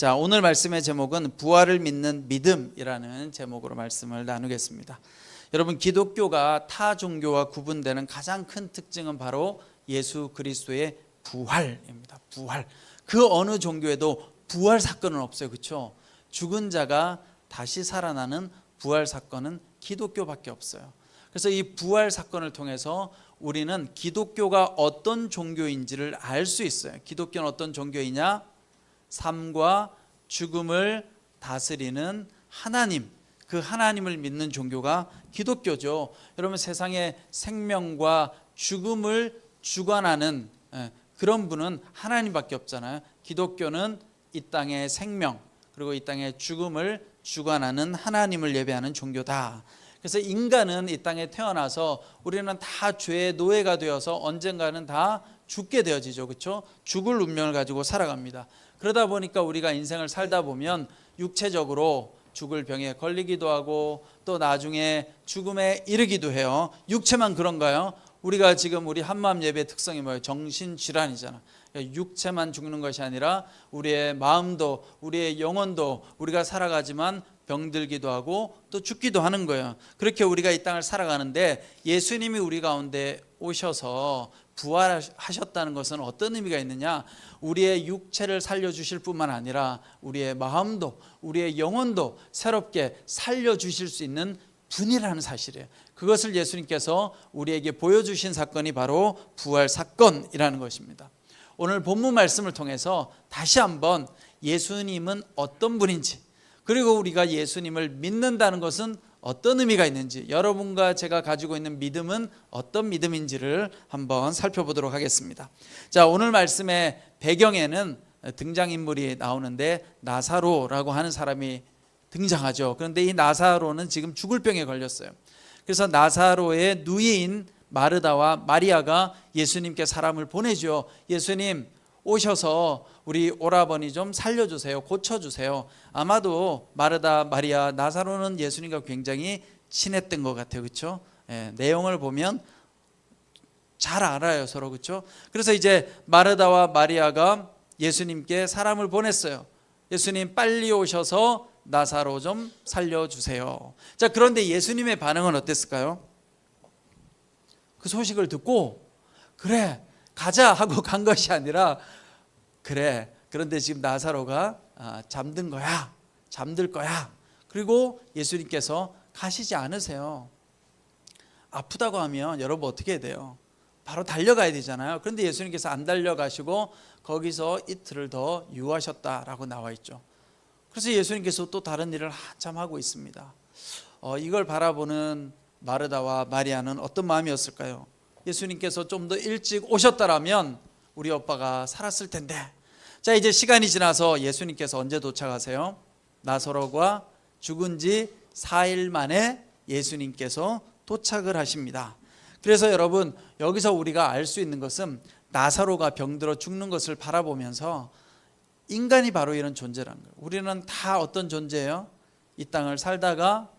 자, 오늘 말씀의 제목은 부활을 믿는 믿음이라는 제목으로 말씀을 나누겠습니다. 여러분, 기독교가 타 종교와 구분되는 가장 큰 특징은 바로 예수 그리스도의 부활입니다. 부활. 그 어느 종교에도 부활 사건은 없어요. 그렇죠? 죽은 자가 다시 살아나는 부활 사건은 기독교밖에 없어요. 그래서 이 부활 사건을 통해서 우리는 기독교가 어떤 종교인지를 알 수 있어요. 기독교는 어떤 종교이냐? 삶과 죽음을 다스리는 하나님, 그 하나님을 믿는 종교가 기독교죠. 여러분, 세상에 생명과 죽음을 주관하는 그런 분은 하나님밖에 없잖아요. 기독교는 이 땅의 생명 그리고 이 땅의 죽음을 주관하는 하나님을 예배하는 종교다. 그래서 인간은 이 땅에 태어나서 우리는 다 죄의 노예가 되어서 언젠가는 다 죽게 되어지죠. 그렇죠? 죽을 운명을 가지고 살아갑니다. 그러다 보니까 우리가 인생을 살다 보면 육체적으로 죽을 병에 걸리기도 하고 또 나중에 죽음에 이르기도 해요. 육체만 그런가요? 우리가 지금 우리 한마음 예배의 특성이 뭐예요? 정신질환이잖아. 육체만 죽는 것이 아니라 우리의 마음도 우리의 영혼도 우리가 살아가지만 병들기도 하고 또 죽기도 하는 거예요. 그렇게 우리가 이 땅을 살아가는데 예수님이 우리 가운데 오셔서 부활하셨다는 것은 어떤 의미가 있느냐? 우리의 육체를 살려주실 뿐만 아니라 우리의 마음도 우리의 영혼도 새롭게 살려주실 수 있는 분이라는 사실이에요. 그것을 예수님께서 우리에게 보여주신 사건이 바로 부활 사건이라는 것입니다. 오늘 본문 말씀을 통해서 다시 한번 예수님은 어떤 분인지, 그리고 우리가 예수님을 믿는다는 것은 어떤 의미가 있는지, 여러분과 제가 가지고 있는 믿음은 어떤 믿음인지를 한번 살펴보도록 하겠습니다. 자, 오늘 말씀의 배경에는 등장인물이 나오는데 나사로라고 하는 사람이 등장하죠. 그런데 이 나사로는 지금 죽을 병에 걸렸어요. 그래서 나사로의 누이인 마르다와 마리아가 예수님께 사람을 보내죠. 예수님 오셔서 우리 오라버니 좀 살려주세요. 고쳐주세요. 아마도 마르다, 마리아, 나사로는 예수님과 굉장히 친했던 것 같아요. 그렇죠? 내용을 보면 잘 알아요, 서로. 그렇죠? 그래서 이제 마르다와 마리아가 예수님께 사람을 보냈어요. 예수님 빨리 오셔서 나사로 좀 살려주세요. 자, 그런데 예수님의 반응은 어땠을까요? 그 소식을 듣고 그래 가자 하고 간 것이 아니라 그래, 그런데 지금 나사로가 잠든 거야, 잠들 거야. 그리고 예수님께서 가시지 않으세요. 아프다고 하면 여러분 어떻게 해야 돼요? 바로 달려가야 되잖아요. 그런데 예수님께서 안 달려가시고 거기서 이틀을 더 유하셨다라고 나와 있죠. 그래서 예수님께서 또 다른 일을 한참 하고 있습니다. 이걸 바라보는 마르다와 마리아는 어떤 마음이었을까요? 예수님께서 좀 더 일찍 오셨다라면 우리 오빠가 살았을 텐데. 자, 이제 시간이 지나서 예수님께서 언제 도착하세요? 나사로가 죽은 지 4일 만에 예수님께서 도착을 하십니다. 그래서 여러분, 여기서 우리가 알 수 있는 것은 나사로가 병들어 죽는 것을 바라보면서 인간이 바로 이런 존재라는 거예요. 우리는 다 어떤 존재예요? 이 땅을 살다가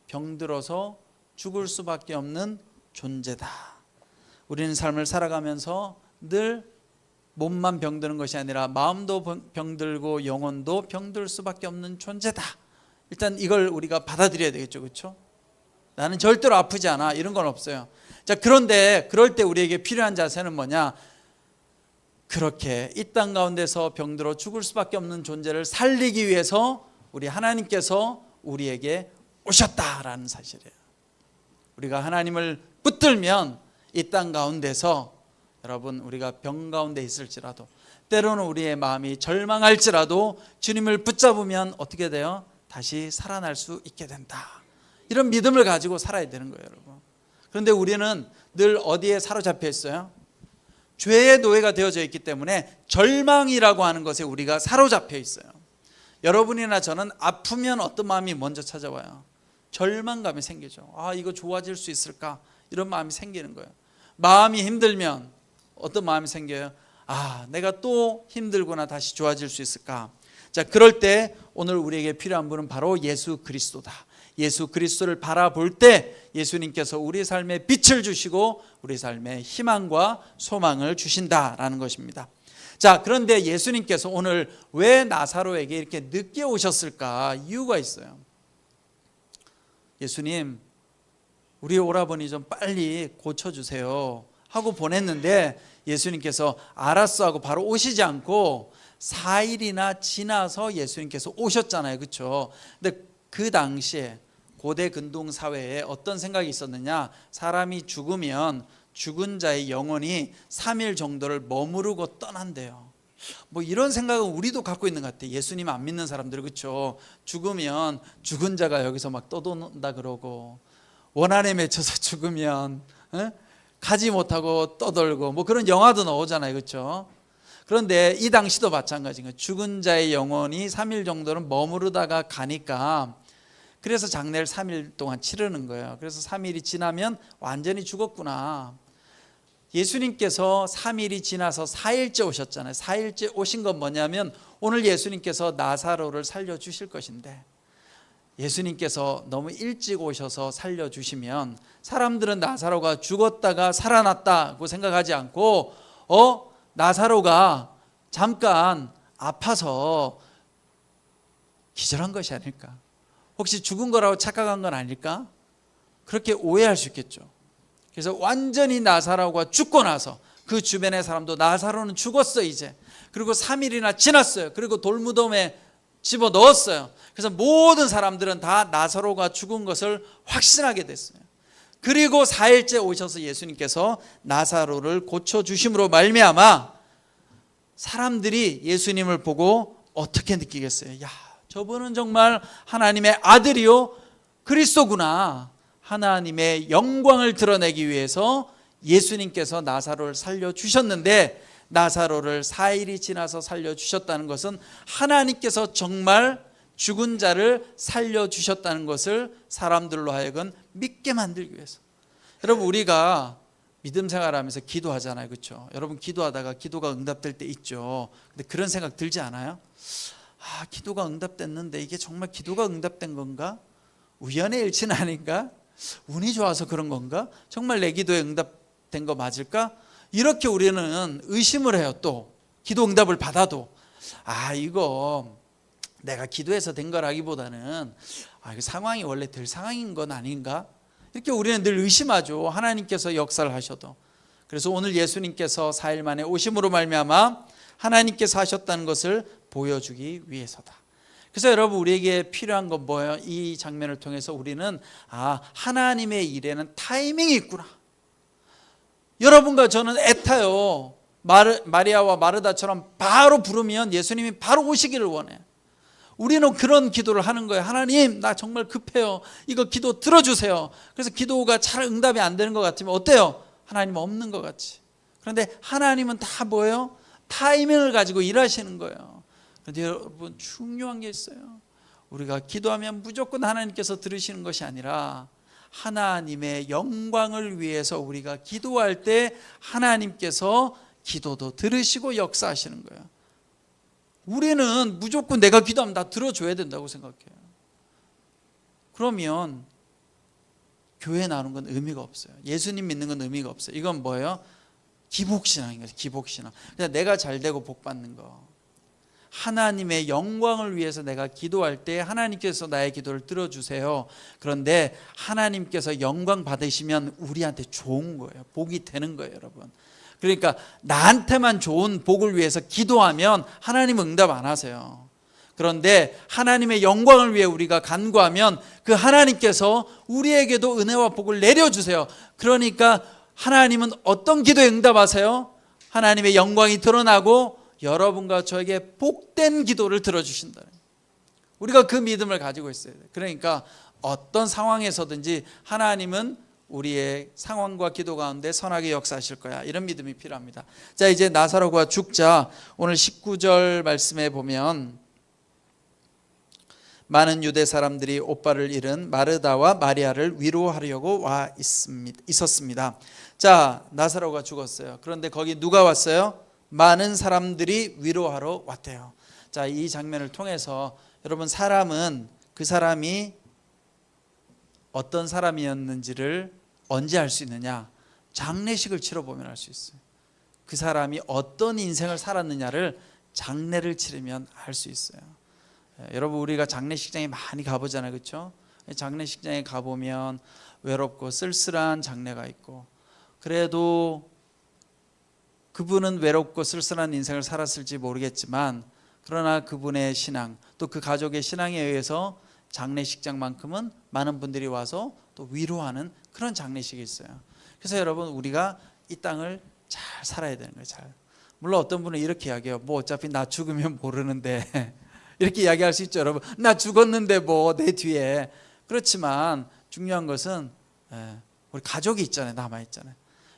병들어서 죽을 수밖에 없는 존재다. 우리는 삶을 살아가면서 늘 몸만 병드는 것이 아니라 마음도 병들고 영혼도 병들 수밖에 없는 존재다. 일단 이걸 우리가 받아들여야 되겠죠. 그렇죠? 나는 절대로 아프지 않아, 이런 건 없어요. 자, 그런데 그럴 때 우리에게 필요한 자세는 뭐냐? 그렇게 이 땅 가운데서 병들어 죽을 수밖에 없는 존재를 살리기 위해서 우리 하나님께서 우리에게 오셨다라는 사실이에요. 우리가 하나님을 붙들면 이 땅 가운데서 여러분, 우리가 병 가운데 있을지라도 때로는 우리의 마음이 절망할지라도 주님을 붙잡으면 어떻게 돼요? 다시 살아날 수 있게 된다. 이런 믿음을 가지고 살아야 되는 거예요, 여러분. 그런데 우리는 늘 어디에 사로잡혀 있어요? 죄의 노예가 되어져 있기 때문에 절망이라고 하는 것에 우리가 사로잡혀 있어요. 여러분이나 저는 아프면 어떤 마음이 먼저 찾아와요? 절망감이 생기죠. 이거 좋아질 수 있을까? 이런 마음이 생기는 거예요. 마음이 힘들면 어떤 마음이 생겨요? 내가 또 힘들구나, 다시 좋아질 수 있을까? 자, 그럴 때 오늘 우리에게 필요한 분은 바로 예수 그리스도다. 예수 그리스도를 바라볼 때 예수님께서 우리 삶에 빛을 주시고 우리 삶에 희망과 소망을 주신다라는 것입니다. 자, 그런데 예수님께서 오늘 왜 나사로에게 이렇게 늦게 오셨을까? 이유가 있어요. 예수님, 우리 오라버니 좀 빨리 고쳐주세요 하고 보냈는데 예수님께서 알았어 하고 바로 오시지 않고 4일이나 지나서 예수님께서 오셨잖아요. 그렇죠? 근데 그 당시에 고대 근동 사회에 어떤 생각이 있었느냐? 사람이 죽으면 죽은 자의 영혼이 3일 정도를 머무르고 떠난대요. 뭐 이런 생각은 우리도 갖고 있는 것 같아요. 예수님 안 믿는 사람들, 그렇죠? 죽으면 죽은 자가 여기서 막 떠돈다 그러고, 원한에 맺혀서 죽으면 가지 못하고 떠돌고, 뭐 그런 영화도 나오잖아요. 그렇죠? 그런데 이 당시도 마찬가지인 거예요. 죽은 자의 영혼이 3일 정도는 머무르다가 가니까, 그래서 장례를 3일 동안 치르는 거예요. 그래서 3일이 지나면 완전히 죽었구나. 예수님께서 3일이 지나서 4일째 오셨잖아요. 4일째 오신 건 뭐냐면 오늘 예수님께서 나사로를 살려주실 것인데, 예수님께서 너무 일찍 오셔서 살려주시면 사람들은 나사로가 죽었다가 살아났다고 생각하지 않고 나사로가 잠깐 아파서 기절한 것이 아닐까, 혹시 죽은 거라고 착각한 건 아닐까, 그렇게 오해할 수 있겠죠. 그래서 완전히 나사로가 죽고 나서 그 주변의 사람도 나사로는 죽었어 이제, 그리고 3일이나 지났어요. 그리고 돌무덤에 집어넣었어요. 그래서 모든 사람들은 다 나사로가 죽은 것을 확신하게 됐어요. 그리고 4일째 오셔서 예수님께서 나사로를 고쳐주심으로 말미암아 사람들이 예수님을 보고 어떻게 느끼겠어요? 야, 저분은 정말 하나님의 아들이요 그리스도구나. 하나님의 영광을 드러내기 위해서 예수님께서 나사로를 살려주셨는데, 나사로를 4일이 지나서 살려주셨다는 것은 하나님께서 정말 죽은 자를 살려주셨다는 것을 사람들로 하여금 믿게 만들기 위해서. 여러분, 우리가 믿음 생활하면서 기도하잖아요. 그렇죠? 여러분, 기도하다가 기도가 응답될 때 있죠. 근데 그런 생각 들지 않아요? 아, 기도가 응답됐는데 이게 정말 기도가 응답된 건가? 우연의 일치는 아닌가? 운이 좋아서 그런 건가? 정말 내 기도에 응답된 거 맞을까? 이렇게 우리는 의심을 해요. 또 기도 응답을 받아도 이거 내가 기도해서 된 거라기보다는 이거 상황이 원래 될 상황인 건 아닌가? 이렇게 우리는 늘 의심하죠. 하나님께서 역사를 하셔도. 그래서 오늘 예수님께서 4일 만에 오심으로 말미암아 하나님께서 하셨다는 것을 보여주기 위해서다. 그래서 여러분, 우리에게 필요한 건 뭐예요? 이 장면을 통해서 우리는 하나님의 일에는 타이밍이 있구나. 여러분과 저는 애타요. 마리아와 마르다처럼 바로 부르면 예수님이 바로 오시기를 원해요. 우리는 그런 기도를 하는 거예요. 하나님, 나 정말 급해요. 이거 기도 들어주세요. 그래서 기도가 잘 응답이 안 되는 것 같으면 어때요? 하나님 없는 것 같이. 그런데 하나님은 다 뭐예요? 타이밍을 가지고 일하시는 거예요. 그런데 여러분, 중요한 게 있어요. 우리가 기도하면 무조건 하나님께서 들으시는 것이 아니라 하나님의 영광을 위해서 우리가 기도할 때 하나님께서 기도도 들으시고 역사하시는 거예요. 우리는 무조건 내가 기도하면 다 들어줘야 된다고 생각해요. 그러면 교회 나오는 건 의미가 없어요. 예수님 믿는 건 의미가 없어요. 이건 뭐예요? 기복신앙인 거죠. 기복신앙. 그냥 내가 잘 되고 복 받는 거. 하나님의 영광을 위해서 내가 기도할 때 하나님께서 나의 기도를 들어주세요. 그런데 하나님께서 영광 받으시면 우리한테 좋은 거예요. 복이 되는 거예요, 여러분. 그러니까 나한테만 좋은 복을 위해서 기도하면 하나님은 응답 안 하세요. 그런데 하나님의 영광을 위해 우리가 간구하면 그 하나님께서 우리에게도 은혜와 복을 내려주세요. 그러니까 하나님은 어떤 기도에 응답하세요? 하나님의 영광이 드러나고 여러분과 저에게 복된 기도를 들어주신다. 우리가 그 믿음을 가지고 있어야 돼요. 그러니까 어떤 상황에서든지 하나님은 우리의 상황과 기도 가운데 선하게 역사하실 거야, 이런 믿음이 필요합니다. 자, 이제 나사로가 죽자 오늘 19절 말씀에 보면 많은 유대 사람들이 오빠를 잃은 마르다와 마리아를 위로하려고 와 있었습니다. 자, 나사로가 죽었어요. 그런데 거기 누가 왔어요? 많은 사람들이 위로하러 왔대요. 자, 이 장면을 통해서 여러분, 사람은 그 사람이 어떤 사람이었는지를 언제 알 수 있느냐? 장례식을 치러보면 알 수 있어요. 그 사람이 어떤 인생을 살았느냐를 장례를 치르면 알 수 있어요. 여러분, 우리가 장례식장에 많이 가보잖아요, 그렇죠? 장례식장에 가보면 외롭고 쓸쓸한 장례가 있고, 그래도 그분은 외롭고 쓸쓸한 인생을 살았을지 모르겠지만, 그러나 그분의 신앙, 또 그 가족의 신앙에 의해서 장례식장만큼은 많은 분들이 와서 또 위로하는 그런 장례식이 있어요. 그래서 여러분, 우리가 이 땅을 잘 살아야 되는 거예요. 잘. 물론 어떤 분은 이렇게 이야기해요. 뭐 어차피 나 죽으면 모르는데 이렇게 이야기할 수 있죠, 여러분. 나 죽었는데 뭐 내 뒤에. 그렇지만 중요한 것은 우리 가족이 있잖아요. 남아있잖아요.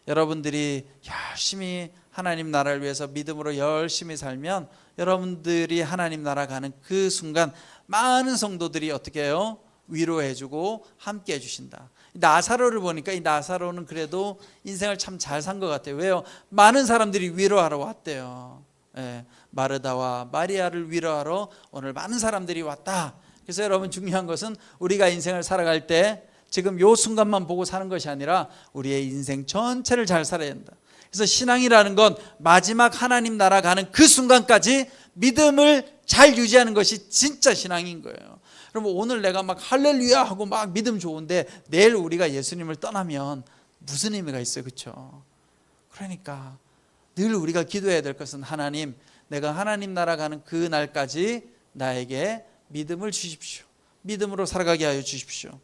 여러분들이 열심히 하나님 나라를 위해서 믿음으로 열심히 살면 여러분들이 하나님 나라 가는 그 순간 많은 성도들이 어떻게 해요? 위로해주고 함께 해주신다. 나사로를 보니까 이 나사로는 그래도 인생을 참 잘 산 것 같아요. 왜요? 많은 사람들이 위로하러 왔대요. 마르다와 마리아를 위로하러 오늘 많은 사람들이 왔다. 그래서 여러분, 중요한 것은 우리가 인생을 살아갈 때 지금 요 순간만 보고 사는 것이 아니라 우리의 인생 전체를 잘 살아야 된다. 그래서 신앙이라는 건 마지막 하나님 나라 가는 그 순간까지 믿음을 잘 유지하는 것이 진짜 신앙인 거예요. 여러분, 오늘 내가 막 할렐루야 하고 막 믿음 좋은데 내일 우리가 예수님을 떠나면 무슨 의미가 있어요, 그렇죠? 그러니까 늘 우리가 기도해야 될 것은, 하나님, 내가 하나님 나라 가는 그 날까지 나에게 믿음을 주십시오. 믿음으로 살아가게 하여 주십시오.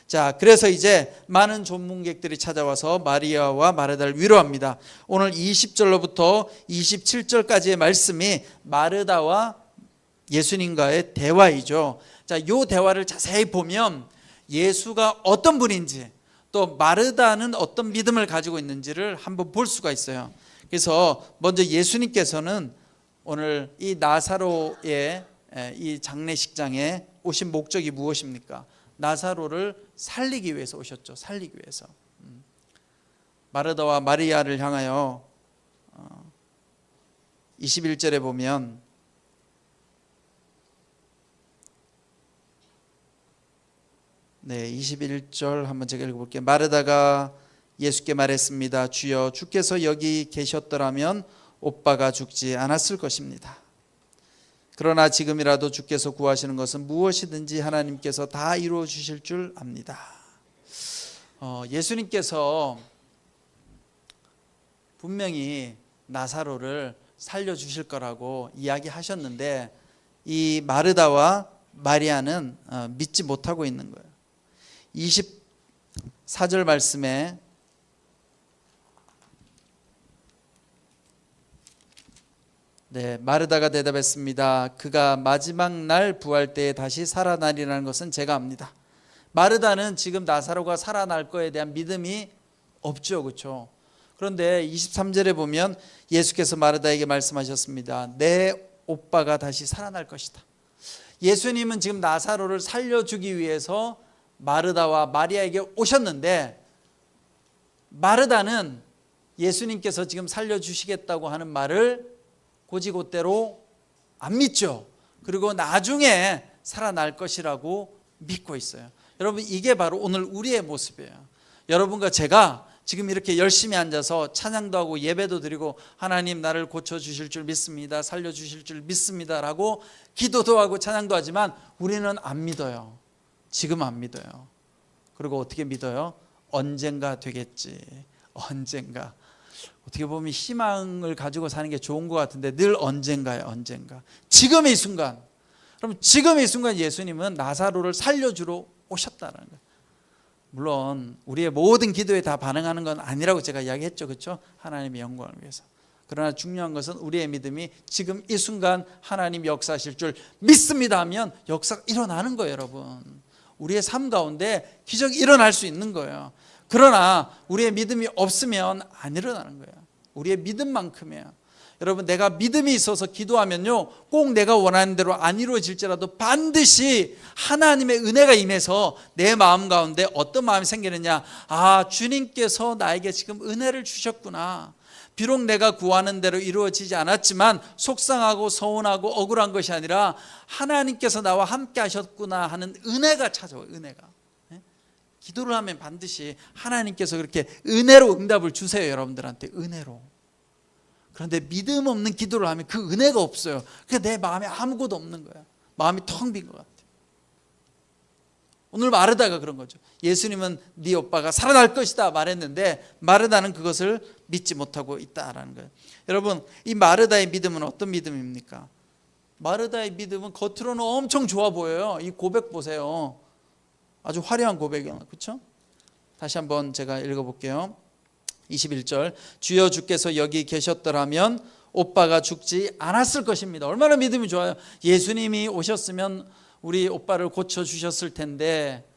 자, 그래서 이제 많은 전문객들이 찾아와서 마리아와 마르다를 위로합니다. 오늘 20절로부터 27절까지의 말씀이 마르다와 예수님과의 대화이죠. 자, 이 대화를 자세히 보면 예수가 어떤 분인지, 또 마르다는 어떤 믿음을 가지고 있는지를 한번 볼 수가 있어요. 그래서 먼저 예수님께서는 오늘 이 나사로의 이 장례식장에 오신 목적이 무엇입니까? 나사로를 살리기 위해서 오셨죠. 살리기 위해서. 마르다와 마리아를 향하여 21절에 보면 네, 21절 한번 제가 읽어볼게요. 마르다가 예수께 말했습니다. 주여, 주께서 여기 계셨더라면 오빠가 죽지 않았을 것입니다. 그러나 지금이라도 주께서 구하시는 것은 무엇이든지 하나님께서 다 이루어 주실 줄 압니다. 예수님께서 분명히 나사로를 살려주실 거라고 이야기하셨는데 이 마르다와 마리아는 믿지 못하고 있는 거예요. 24절 말씀에 마르다가 대답했습니다. 그가 마지막 날 부활 때에 다시 살아나리라는 것은 제가 압니다. 마르다는 지금 나사로가 살아날 거에 대한 믿음이 없죠, 그렇죠? 그런데 23절에 보면 예수께서 마르다에게 말씀하셨습니다. 내 오빠가 다시 살아날 것이다. 예수님은 지금 나사로를 살려주기 위해서 마르다와 마리아에게 오셨는데, 마르다는 예수님께서 지금 살려주시겠다고 하는 말을 곧이곧대로 안 믿죠. 그리고 나중에 살아날 것이라고 믿고 있어요. 여러분, 이게 바로 오늘 우리의 모습이에요. 여러분과 제가 지금 이렇게 열심히 앉아서 찬양도 하고 예배도 드리고 하나님 나를 고쳐주실 줄 믿습니다, 살려주실 줄 믿습니다 라고 기도도 하고 찬양도 하지만 우리는 안 믿어요. 지금 안 믿어요. 그리고 어떻게 믿어요? 언젠가 되겠지. 언젠가. 어떻게 보면 희망을 가지고 사는 게 좋은 것 같은데 늘 언젠가요, 언젠가. 지금 이 순간. 그럼 지금 이 순간 예수님은 나사로를 살려주러 오셨다는 거예요. 물론 우리의 모든 기도에 다 반응하는 건 아니라고 제가 이야기했죠, 그렇죠? 하나님의 영광을 위해서. 그러나 중요한 것은 우리의 믿음이 지금 이 순간 하나님 역사하실 줄 믿습니다 하면 역사가 일어나는 거예요, 여러분. 우리의 삶 가운데 기적이 일어날 수 있는 거예요. 그러나 우리의 믿음이 없으면 안 일어나는 거예요. 우리의 믿음만큼이에요. 여러분, 내가 믿음이 있어서 기도하면요, 꼭 내가 원하는 대로 안 이루어질지라도 반드시 하나님의 은혜가 임해서 내 마음 가운데 어떤 마음이 생기느냐, 아, 주님께서 나에게 지금 은혜를 주셨구나. 비록 내가 구하는 대로 이루어지지 않았지만 속상하고 서운하고 억울한 것이 아니라 하나님께서 나와 함께 하셨구나 하는 은혜가 찾아와요. 은혜가. 기도를 하면 반드시 하나님께서 그렇게 은혜로 응답을 주세요. 여러분들한테 은혜로. 그런데 믿음 없는 기도를 하면 그 은혜가 없어요. 그러니까 내 마음에 아무것도 없는 거야. 마음이 텅 빈 것 같아. 오늘 마르다가 그런 거죠. 예수님은 네 오빠가 살아날 것이다 말했는데 마르다는 그것을 믿지 못하고 있다라는 거예요. 여러분, 이 마르다의 믿음은 어떤 믿음입니까? 마르다의 믿음은 겉으로는 엄청 좋아 보여요. 이 고백 보세요. 아주 화려한 고백이에요. 그렇죠? 다시 한번 제가 읽어볼게요. 21절, 주여 주께서 여기 계셨더라면 오빠가 죽지 않았을 것입니다. 얼마나 믿음이 좋아요. 예수님이 오셨으면 우리 오빠를 고쳐주셨을 텐데.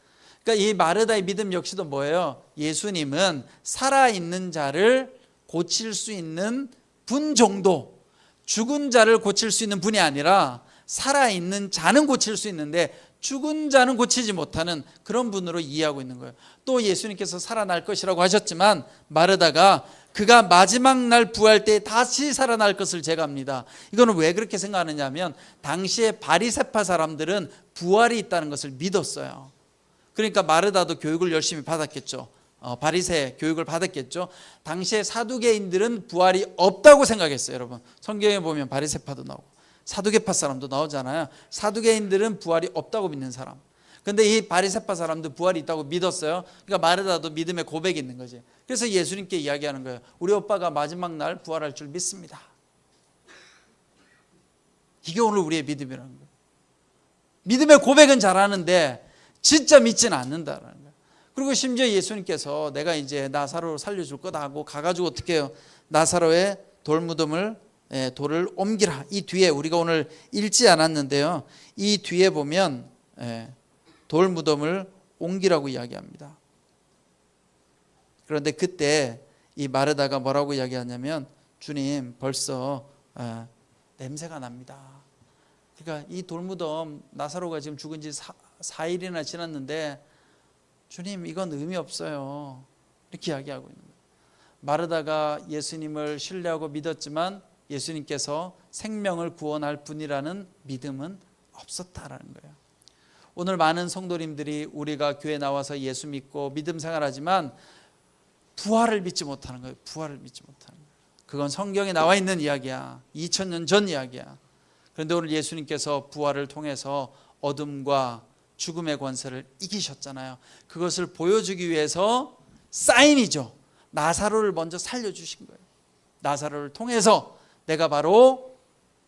그러니까 이 마르다의 믿음 역시도 뭐예요? 예수님은 살아있는 자를 고칠 수 있는 분 정도, 죽은 자를 고칠 수 있는 분이 아니라 살아있는 자는 고칠 수 있는데 죽은 자는 고치지 못하는 그런 분으로 이해하고 있는 거예요. 또 예수님께서 살아날 것이라고 하셨지만 마르다가 그가 마지막 날 부활 때 다시 살아날 것을 제가 압니다. 이거는 왜 그렇게 생각하느냐 하면 당시에 바리새파 사람들은 부활이 있다는 것을 믿었어요. 그러니까 마르다도 교육을 열심히 받았겠죠. 바리새 교육을 받았겠죠. 당시에 사두개인들은 부활이 없다고 생각했어요. 여러분, 성경에 보면 바리새파도 나오고 사두개파 사람도 나오잖아요. 사두개인들은 부활이 없다고 믿는 사람. 근데 이 바리새파 사람도 부활이 있다고 믿었어요. 그러니까 마르다도 믿음의 고백이 있는 거지. 그래서 예수님께 이야기하는 거예요. 우리 오빠가 마지막 날 부활할 줄 믿습니다. 이게 오늘 우리의 믿음이라는 거예요. 믿음의 고백은 잘하는데 진짜 믿지는 않는다라는 거예요. 그리고 심지어 예수님께서 내가 이제 나사로를 살려줄 거다 하고 가가지고 어떻게 해요? 나사로의 돌을 옮기라. 이 뒤에 우리가 오늘 읽지 않았는데요. 이 뒤에 보면 돌 무덤을 옮기라고 이야기합니다. 그런데 그때 이 마르다가 뭐라고 이야기하냐면 주님 벌써 냄새가 납니다. 그러니까 이 돌무덤 나사로가 지금 죽은 지 4일이나 지났는데 주님 이건 의미 없어요. 이렇게 이야기하고 있는 거예요. 마르다가 예수님을 신뢰하고 믿었지만 예수님께서 생명을 구원할 분이라는 믿음은 없었다라는 거예요. 오늘 많은 성도님들이 우리가 교회 나와서 예수 믿고 믿음 생활하지만 부활을 믿지 못하는 거예요. 부활을 믿지 못하는 거예요. 그건 성경에 나와 있는 이야기야. 2000년 전 이야기야. 그런데 오늘 예수님께서 부활을 통해서 어둠과 죽음의 권세를 이기셨잖아요. 그것을 보여주기 위해서 사인이죠. 나사로를 먼저 살려주신 거예요. 나사로를 통해서 내가 바로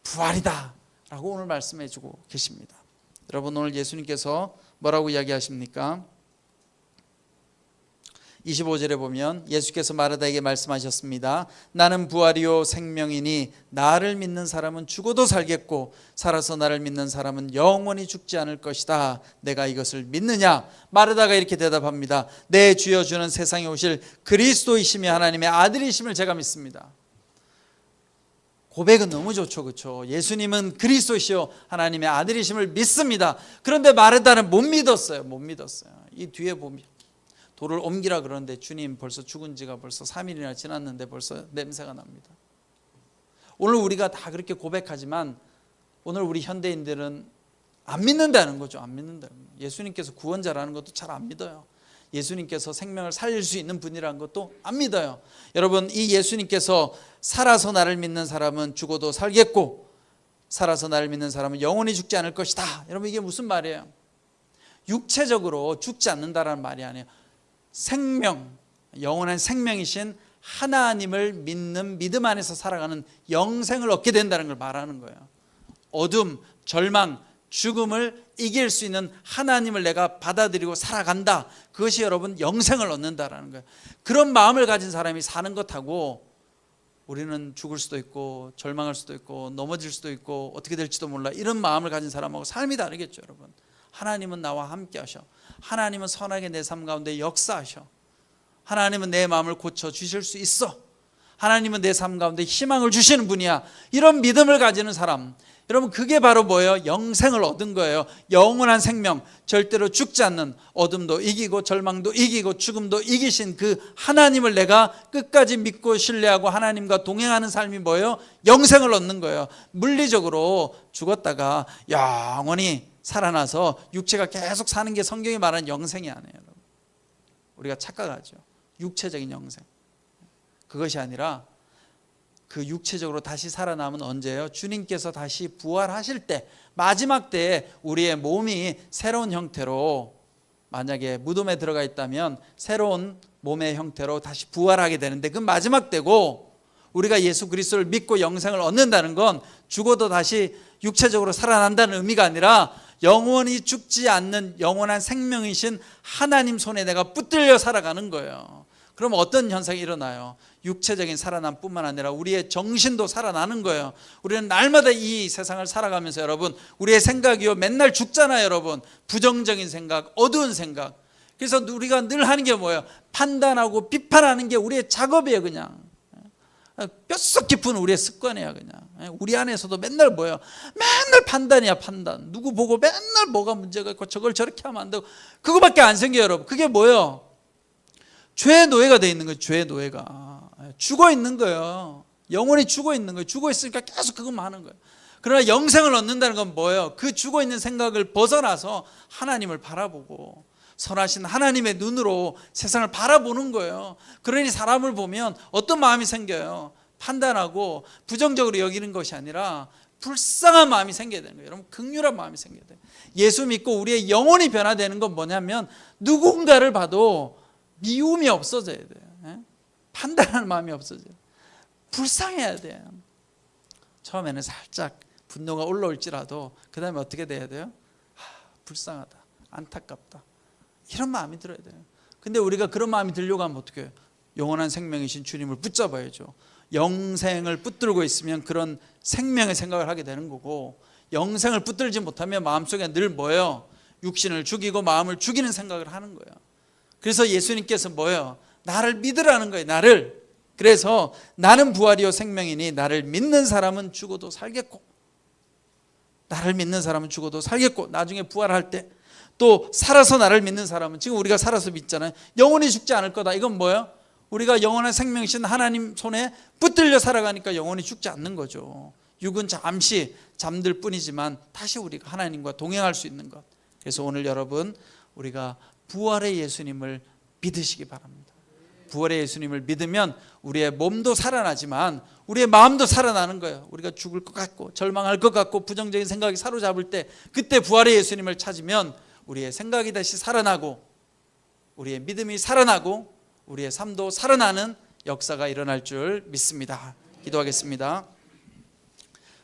부활이다 라고 오늘 말씀해 주고 계십니다. 여러분, 오늘 예수님께서 뭐라고 이야기하십니까? 25절에 보면 예수께서 마르다에게 말씀하셨습니다. 나는 부활이요 생명이니 나를 믿는 사람은 죽어도 살겠고 살아서 나를 믿는 사람은 영원히 죽지 않을 것이다. 내가 이것을 믿느냐? 마르다가 이렇게 대답합니다. 내 주여 주는 세상에 오실 그리스도이심이 하나님의 아들이심을 제가 믿습니다. 고백은 너무 좋죠. 그렇죠? 예수님은 그리스도시요 하나님의 아들이심을 믿습니다. 그런데 마르다는 못 믿었어요. 이 뒤에 보면 돌을 옮기라 그러는데 주님 벌써 죽은 지가 벌써 3일이나 지났는데 벌써 냄새가 납니다. 오늘 우리가 다 그렇게 고백하지만 오늘 우리 현대인들은 안 믿는다는 거죠. 안 믿는다는 거예요. 예수님께서 구원자라는 것도 잘 안 믿어요. 예수님께서 생명을 살릴 수 있는 분이라는 것도 안 믿어요. 여러분, 이 예수님께서 살아서 나를 믿는 사람은 죽어도 살겠고 살아서 나를 믿는 사람은 영원히 죽지 않을 것이다. 여러분, 이게 무슨 말이에요? 육체적으로 죽지 않는다라는 말이 아니에요. 생명, 영원한 생명이신 하나님을 믿는 믿음 안에서 살아가는 영생을 얻게 된다는 걸 말하는 거예요. 어둠, 절망, 죽음을 이길 수 있는 하나님을 내가 받아들이고 살아간다. 그것이 여러분 영생을 얻는다라는 거예요. 그런 마음을 가진 사람이 사는 것하고 우리는 죽을 수도 있고 절망할 수도 있고 넘어질 수도 있고 어떻게 될지도 몰라, 이런 마음을 가진 사람하고 삶이 다르겠죠. 여러분, 하나님은 나와 함께 하셔. 하나님은 선하게 내 삶 가운데 역사하셔. 하나님은 내 마음을 고쳐 주실 수 있어. 하나님은 내 삶 가운데 희망을 주시는 분이야. 이런 믿음을 가지는 사람, 여러분, 그게 바로 뭐예요? 영생을 얻은 거예요. 영원한 생명, 절대로 죽지 않는, 어둠도 이기고 절망도 이기고 죽음도 이기신 그 하나님을 내가 끝까지 믿고 신뢰하고 하나님과 동행하는 삶이 뭐예요? 영생을 얻는 거예요. 물리적으로 죽었다가 영원히 살아나서 육체가 계속 사는 게 성경이 말하는 영생이 아니에요. 여러분, 우리가 착각하죠. 육체적인 영생. 그것이 아니라 그 육체적으로 다시 살아남은 언제예요? 주님께서 다시 부활하실 때, 마지막 때에 우리의 몸이 새로운 형태로, 만약에 무덤에 들어가 있다면 새로운 몸의 형태로 다시 부활하게 되는데, 그 마지막 때고, 우리가 예수 그리스도를 믿고 영생을 얻는다는 건 죽어도 다시 육체적으로 살아난다는 의미가 아니라 영원히 죽지 않는 영원한 생명이신 하나님 손에 내가 붙들려 살아가는 거예요. 그럼 어떤 현상이 일어나요? 육체적인 살아남뿐만 아니라 우리의 정신도 살아나는 거예요. 우리는 날마다 이 세상을 살아가면서 여러분, 우리의 생각이요, 맨날 죽잖아요 여러분. 부정적인 생각, 어두운 생각. 그래서 우리가 늘 하는 게 뭐예요? 판단하고 비판하는 게 우리의 작업이에요. 그냥 뼛속 깊은 우리의 습관이야. 그냥 우리 안에서도 맨날 뭐예요? 맨날 판단이야. 판단. 누구 보고 맨날 뭐가 문제가 있고 저걸 저렇게 하면 안 되고, 그거밖에 안 생겨요 여러분. 그게 뭐예요? 죄의 노예가 돼 있는 거예요. 죄의 노예가 죽어 있는 거예요. 영혼이 죽어 있는 거예요. 죽어 있으니까 계속 그것만 하는 거예요. 그러나 영생을 얻는다는 건 뭐예요? 그 죽어 있는 생각을 벗어나서 하나님을 바라보고 선하신 하나님의 눈으로 세상을 바라보는 거예요. 그러니 사람을 보면 어떤 마음이 생겨요? 판단하고 부정적으로 여기는 것이 아니라 불쌍한 마음이 생겨야 되는 거예요. 여러분, 긍휼한 마음이 생겨야 돼요. 예수 믿고 우리의 영혼이 변화되는 건 뭐냐면 누군가를 봐도 미움이 없어져야 돼요. 판단하는 마음이 없어져요. 불쌍해야 돼요. 처음에는 살짝 분노가 올라올지라도 그 다음에 어떻게 돼야 돼요? 불쌍하다, 안타깝다, 이런 마음이 들어야 돼요. 근데 우리가 그런 마음이 들려고 하면 어떻게 해요? 영원한 생명이신 주님을 붙잡아야죠. 영생을 붙들고 있으면 그런 생명의 생각을 하게 되는 거고, 영생을 붙들지 못하면 마음속에 늘 뭐예요? 육신을 죽이고 마음을 죽이는 생각을 하는 거예요. 그래서 예수님께서 뭐예요? 나를 믿으라는 거예요. 나를. 그래서 나는 부활이요 생명이니 나를 믿는 사람은 죽어도 살겠고, 나를 믿는 사람은 죽어도 살겠고, 나중에 부활할 때 또 살아서 나를 믿는 사람은, 지금 우리가 살아서 믿잖아요. 영원히 죽지 않을 거다. 이건 뭐예요? 우리가 영원한 생명이신 하나님 손에 붙들려 살아가니까 영원히 죽지 않는 거죠. 육은 잠시 잠들 뿐이지만 다시 우리가 하나님과 동행할 수 있는 것. 그래서 오늘 여러분, 우리가 부활의 예수님을 믿으시기 바랍니다. 부활의 예수님을 믿으면 우리의 몸도 살아나지만 우리의 마음도 살아나는 거예요. 우리가 죽을 것 같고 절망할 것 같고 부정적인 생각이 사로잡을 때, 그때 부활의 예수님을 찾으면 우리의 생각이 다시 살아나고 우리의 믿음이 살아나고 우리의 삶도 살아나는 역사가 일어날 줄 믿습니다. 기도하겠습니다.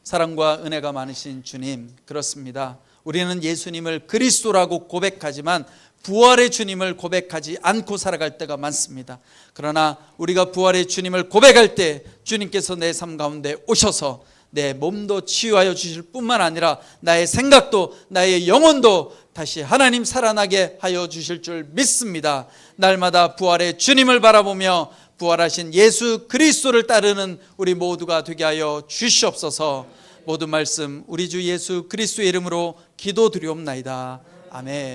사랑과 은혜가 많으신 주님, 그렇습니다. 우리는 예수님을 그리스도라고 고백하지만 부활의 주님을 고백하지 않고 살아갈 때가 많습니다. 그러나 우리가 부활의 주님을 고백할 때 주님께서 내 삶 가운데 오셔서 내 몸도 치유하여 주실 뿐만 아니라 나의 생각도 나의 영혼도 다시 하나님 살아나게 하여 주실 줄 믿습니다. 날마다 부활의 주님을 바라보며 부활하신 예수 그리스도를 따르는 우리 모두가 되게 하여 주시옵소서. 모든 말씀 우리 주 예수 그리스도의 이름으로 기도드리옵나이다. 아멘.